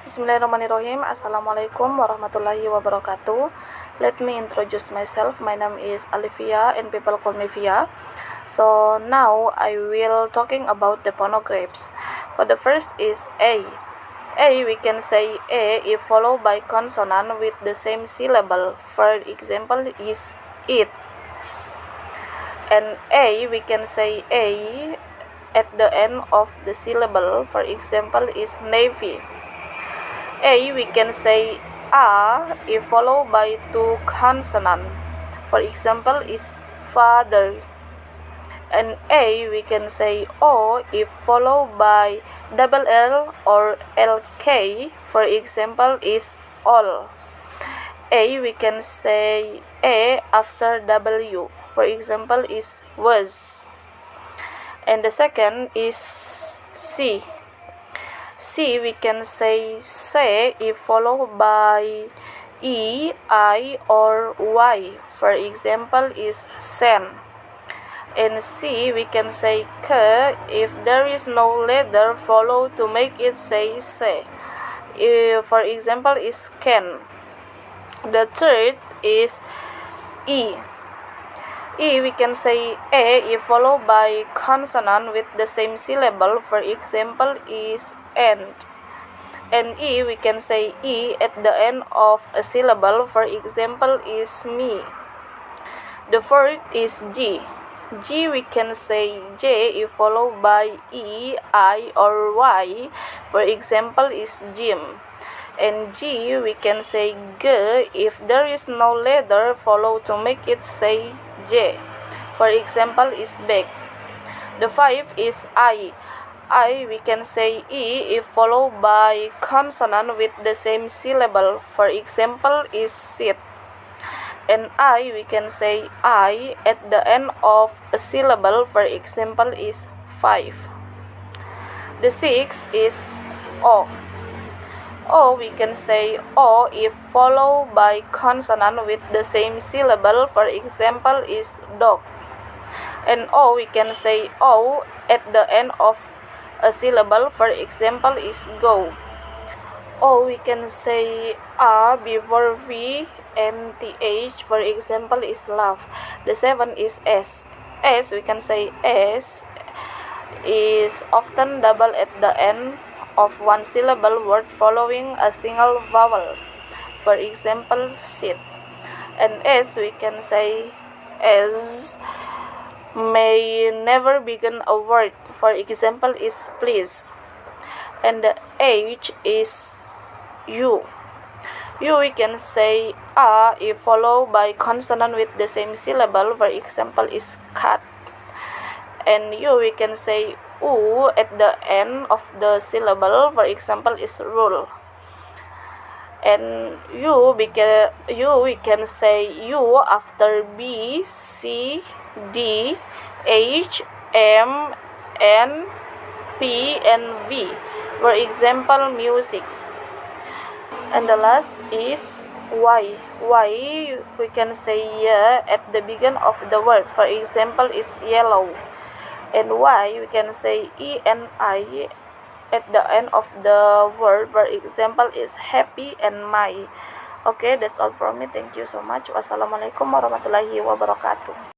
Bismillahirrahmanirrahim. Assalamualaikum warahmatullahi wabarakatuh. Let me introduce myself. My name is Alivia and people call me Via. So now I will talking about the phonographs. For the first is A. We can say A if followed by consonant with the same syllable. For example is it. And A we can say A at the end of the syllable. For example is navy. We can say A if followed by two consonant. For example is father. And A we can say O if followed by double L or LK. For example is all. A we can say A after W. For example is was. And the second is C. We can say if followed by E, I, or Y. For example is sen. And C we can say K if there is no letter followed to make it say se. For example is can. The third is E. We can say A if followed by consonant with the same syllable. For example is and. And E we can say E at the end of a syllable. For example is me. The fourth is G. We can say J if followed by E, I, or Y. For example is gym. And G we can say G if there is no letter followed to make it say J. For example is bag. The five is I we can say E if followed by consonant with the same syllable. For example is sit. And I we can say I at the end of a syllable. For example is 5. The sixth is O. We can say O if followed by consonant with the same syllable. For example is dog. And O we can say O at the end of a syllable. For example is go. O we can say A before V and TH. For example is love. The seventh is S. We can say S is often double at the end of one syllable word following a single vowel. For example sit. And S we can say S may never begin a word. For example is please. And the H is U. We can say A if followed by consonant with the same syllable. For example is cat. And U we can say U at the end of the syllable. For example is rule. And we can say U after B, C, D, H, M, N, P, and V. For example music. And the last is Y. We can say yeah at the beginning of the word. For example is yellow. And Y we can say ENI at the end of the word. For example is happy and my. Okay, that's all from me. Thank you so much. Wassalamualaikum warahmatullahi wabarakatuh.